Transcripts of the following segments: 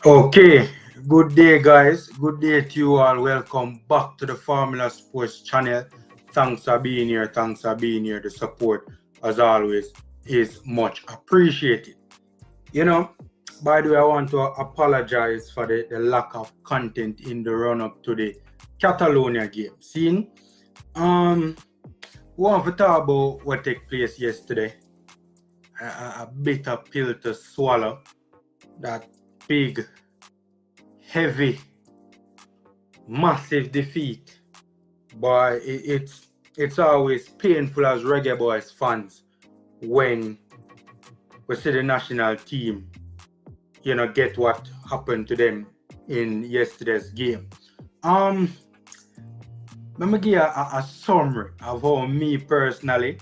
Okay, good day, guys. Good day to you all. Welcome back to the Formula Sports channel. Thanks for being here. Thanks for being here. The support, as always, is much appreciated. You know, by the way, I want to apologize for the lack of content in the run up to the Catalonia game. Seeing, we want to talk about what took place yesterday. A bitter pill to swallow. That big, heavy, massive defeat, but it's always painful as Reggae Boyz fans when we see the national team, get what happened to them in yesterday's game. Let me give a summary of how me personally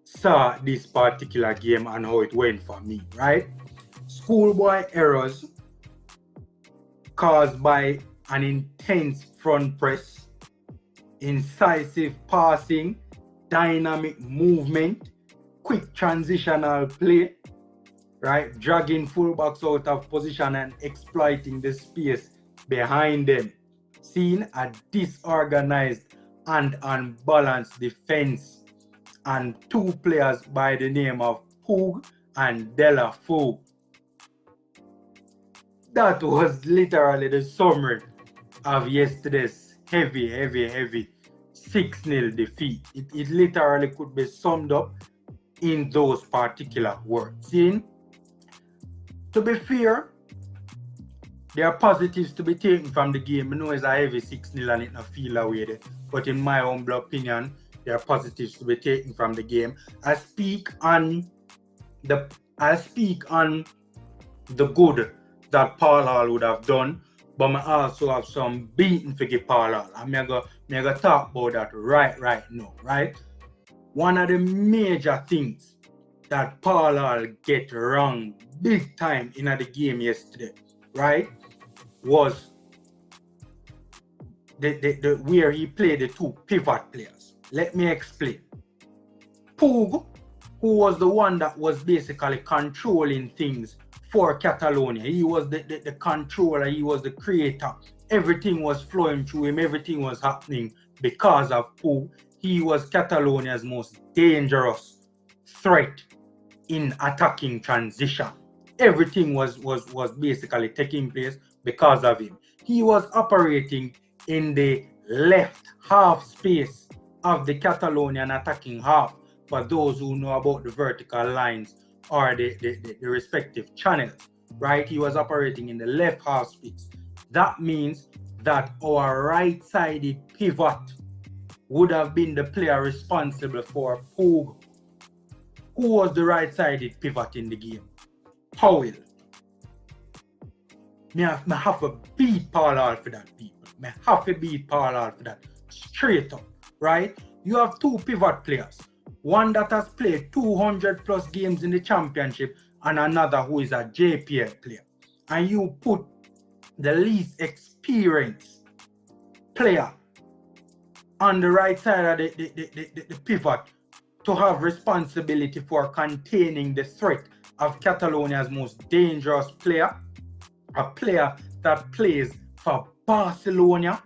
saw this particular game and how it went for me, right? Schoolboy errors caused by an intense front press, incisive passing, dynamic movement, quick transitional play, right? Dragging fullbacks out of position and exploiting the space behind them. Seeing a disorganized and unbalanced defense and two players by the name of Poog and Della Fu. That was literally the summary of yesterday's heavy 6-0 defeat. It literally could be summed up in those particular words. See, to be fair, there are positives to be taken from the game. I know it's a heavy 6-0 and it not feel away there. But in my humble opinion, there are positives to be taken from the game. I speak on the good that Paul Hall would have done, but I also have some beating for Paul Hall. I'm gonna talk about that right now, right? One of the major things that Paul Hall get wrong big time in the game yesterday, right, was the where he played the two pivot players. Let me explain. Poog, who was the one that was basically controlling things for Catalonia. He was the controller, he was the creator. Everything was flowing through him, everything was happening because of Poog. He was Catalonia's most dangerous threat in attacking transition. Everything was basically taking place because of him. He was operating in the left half space of the Catalonian attacking half, for those who know about the vertical lines or the respective channels, right? He was operating in the left half space. That means that our right-sided pivot would have been the player responsible for Poog. Who was the right-sided pivot in the game? Powell. Me have to beat Paul Hall for that, people. Me have to beat Paul Hall for that. Straight up, right? You have two pivot players. One that has played 200 plus games in the championship and another who is a JPL player. And you put the least experienced player on the right side of the pivot to have responsibility for containing the threat of Catalonia's most dangerous player, a player that plays for Barcelona,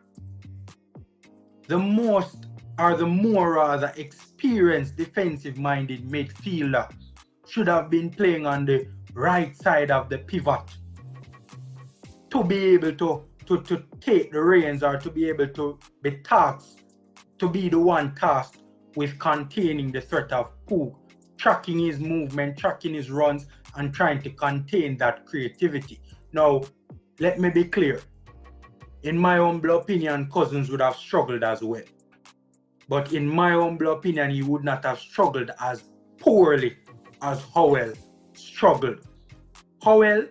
the more rather experienced defensive-minded midfielder should have been playing on the right side of the pivot to be able to take the reins, or to be able to be tasked, to be the one tasked with containing the threat of Poog, tracking his movement, tracking his runs, and trying to contain that creativity. Now, let me be clear. In my humble opinion, Cousins would have struggled as well. But in my humble opinion, he would not have struggled as poorly as Howell struggled. Howell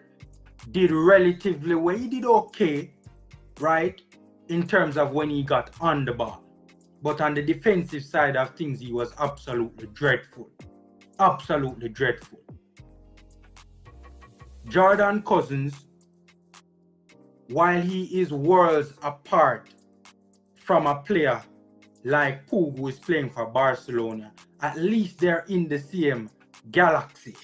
did relatively well. He did okay, right, in terms of when he got on the ball. But on the defensive side of things, he was absolutely dreadful. Absolutely dreadful. Jordan Cousins, while he is worlds apart from a player like Poog, who is playing for Barcelona, at least they're in the same galaxy.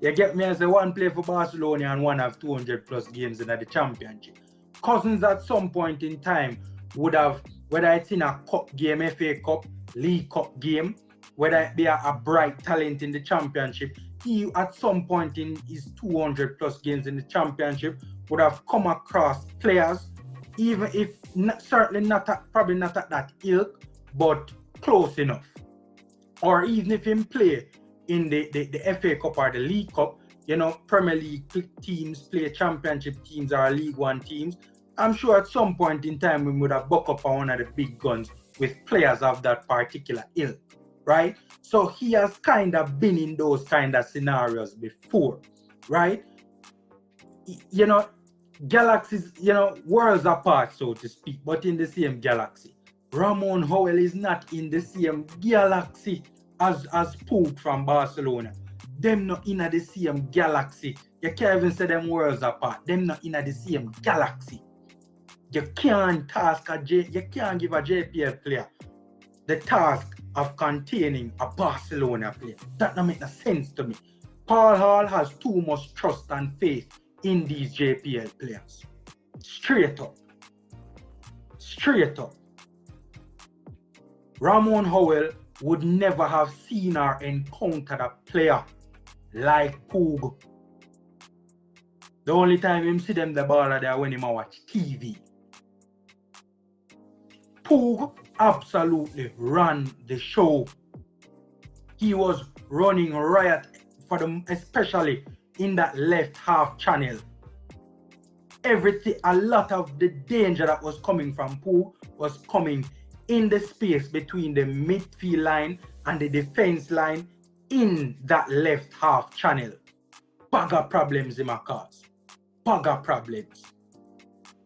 You get me? As a one play for Barcelona and one have 200 plus games in the championship. Cousins at some point in time would have, whether it's in a cup game, FA Cup, League Cup game, whether it be a bright talent in the championship, he at some point in his 200 plus games in the championship would have come across players, even if certainly probably not at that ilk, but close enough. Or even if him play in the FA Cup or the League Cup, you know, Premier League teams play championship teams or League One teams, I'm sure at some point in time we would have buck up on one of the big guns with players of that particular ilk, right? So he has kind of been in those kind of scenarios before, right? You know, galaxies, you know, worlds apart, so to speak, but in the same galaxy. Ramon Howell is not in the same galaxy as Puk from Barcelona. Them not in the same galaxy. You can't even say them worlds apart. Them not in the same galaxy. You can't give a JPL player the task of containing a Barcelona player. That don't make no sense to me. Paul Hall has too much trust and faith in these JPL players. Straight up. Straight up. Ramon Howell would never have seen or encountered a player like Pug. The only time him see them the ball are there when him watch TV. Pug absolutely ran the show. He was running riot for them, especially in that left half channel. Everything, a lot of the danger that was coming from Pug was coming in the space between the midfield line and the defense line in that left half channel. Bugger problems in my cause. Bugger problems.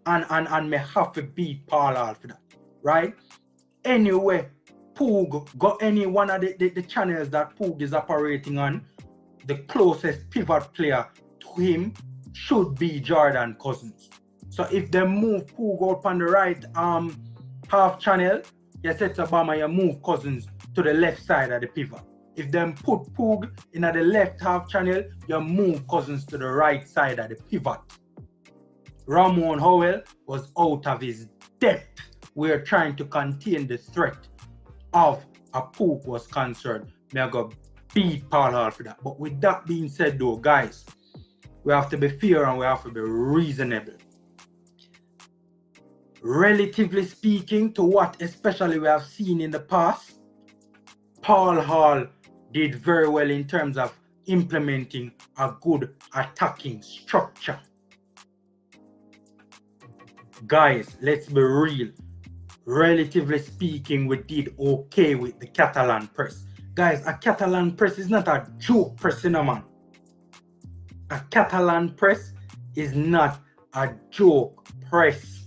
And me have to beat Paul Hall for that. Right? Anyway, Pug got any one of the channels that Pug is operating on, the closest pivot player to him should be Jordan Cousins. So if they move Pug up on the right half channel, you set Obama, you move Cousins to the left side of the pivot. If them put Pug in the left half channel, you move Cousins to the right side of the pivot. Ramon Howell was out of his depth. We're trying to contain the threat of a Pug was concerned. May I go beat Paul Hall for that. But with that being said though, guys, we have to be fair and we have to be reasonable. Relatively speaking to what especially we have seen in the past, Paul Hall did very well in terms of implementing a good attacking structure. Guys, let's be real. Relatively speaking, we did okay with the Catalan press. Guys, a Catalan press is not a joke press, you know, man. A Catalan press is not a joke press.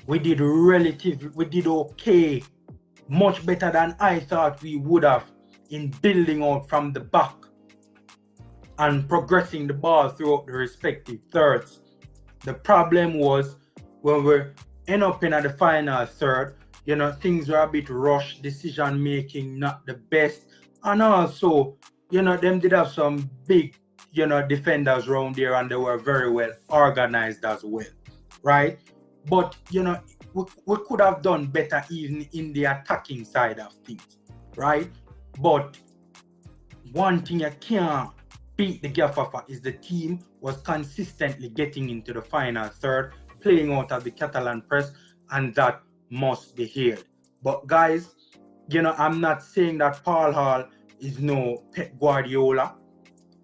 We did okay. Much better than I thought we would have in building out from the back and progressing the ball throughout the respective thirds. The problem was when we end up in the final third, you know, things were a bit rushed, decision making not the best, and also, you know, them did have some big, you know, defenders around there and they were very well organized as well, right? But, you know, we could have done better even in the attacking side of things, right? But one thing you can't beat the gaffer for is the team was consistently getting into the final third, playing out of the Catalan press, and that must be hailed. But guys, you know, I'm not saying that Paul Hall is no Pep Guardiola,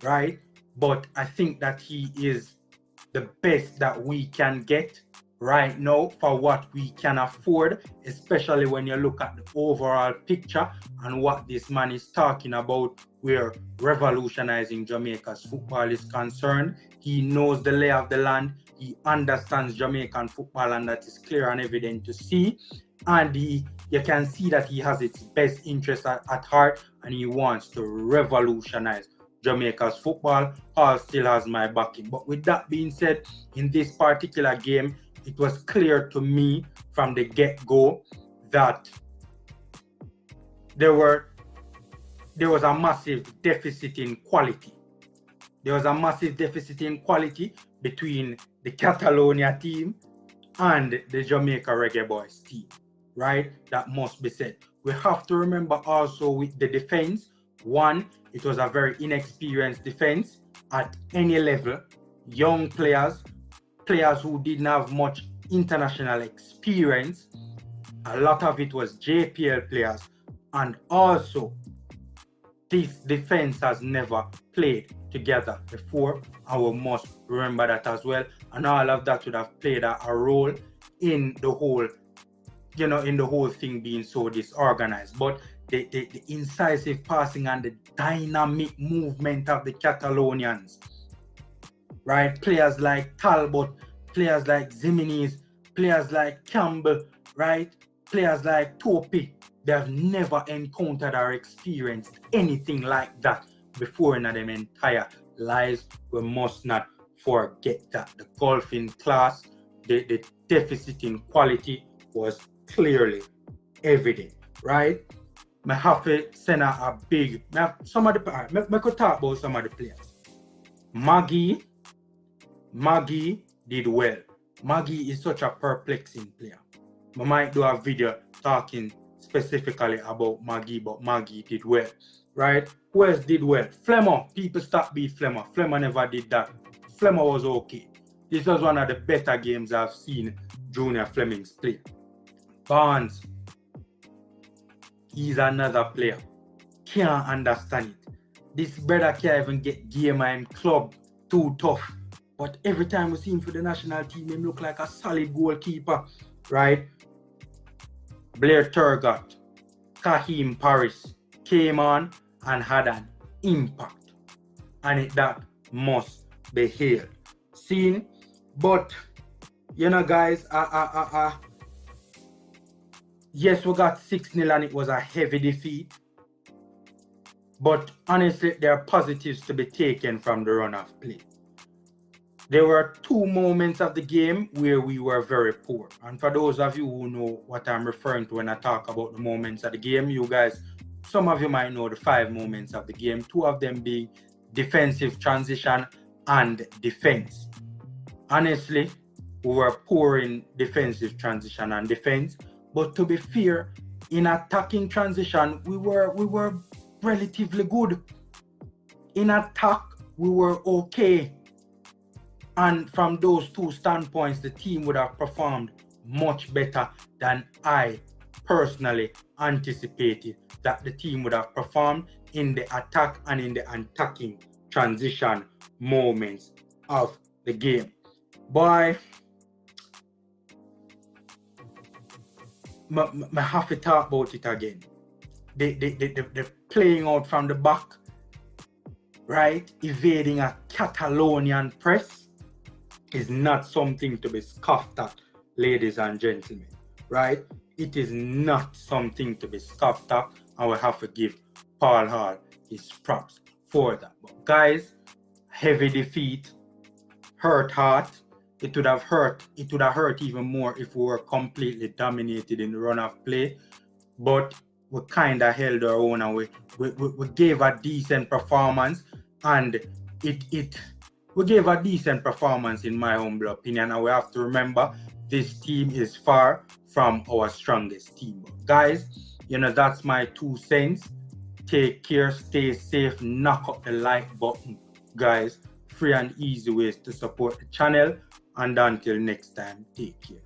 right? But I think that he is the best that we can get right now for what we can afford, especially when you look at the overall picture and what this man is talking about, where revolutionizing Jamaica's football is concerned. He knows the lay of the land, he understands Jamaican football, and that is clear and evident to see. And you can see that he has its best interest at heart, and he wants to revolutionize Jamaica's football. Hall still has my backing. But with that being said, in this particular game, it was clear to me from the get-go that there were there was a massive deficit in quality. There was a massive deficit in quality between the Catalonia team and the Jamaica Reggae Boyz team, right? That must be said. We have to remember also with the defense, one, it was a very inexperienced defense at any level. Young players who didn't have much international experience. A lot of it was JPL players, and also this defense has never played together before, and we must remember that as well. And all of that would have played a role in the whole, in the whole thing being so disorganized. But the incisive passing and the dynamic movement of the Catalonians, right? Players like Talbot, players like Zimenez, players like Campbell, right? Players like Topi, they have never encountered or experienced anything like that before in their entire lives. We must not forget that. The golfing class, the deficit in quality was clearly evident, right? I have to send a big, I could talk about some of the players. Maggie did well. Maggie is such a perplexing player. I might do a video talking specifically about Maggie, but Maggie did well, right? Who else did well? Flemmer. People stop beat Flemmer. Flemmer never did that. Flemmer was okay. This was one of the better games I've seen Junior Flemings play. Barnes. He's another player. Can't understand it. This brother can't even get gamer and club too tough. But every time we see him for the national team, him look like a solid goalkeeper, right? Blair Turgot, Kahim Paris came on and had an impact. And that must be hailed. Seen? But, guys, yes, we got 6-0 and it was a heavy defeat. But honestly, there are positives to be taken from the run of play. There were 2 moments of the game where we were very poor. And for those of you who know what I'm referring to when I talk about the moments of the game, you guys, some of you might know the 5 moments of the game, 2 of them being defensive transition and defense. Honestly, we were poor in defensive transition and defense. But to be fair, in attacking transition, we were relatively good. In attack, we were okay. And from those 2 standpoints, the team would have performed much better than I personally anticipated that the team would have performed in the attack and in the attacking transition moments of the game. Boy, I have to talk about it again. The playing out from the back, right? Evading a Catalonian press is not something to be scoffed at, ladies and gentlemen, right? It is not something to be scoffed at, and we have to give Paul Hall his props for that. But guys, heavy defeat, hurt heart. It would have hurt even more if we were completely dominated in the run of play. But we kind of held our own, and we gave a decent performance, and we gave a decent performance in my humble opinion. And we have to remember, this team is far from our strongest team. But guys, that's my 2 cents. Take care, stay safe, knock up the like button. Guys, free and easy ways to support the channel. And until next time, take care.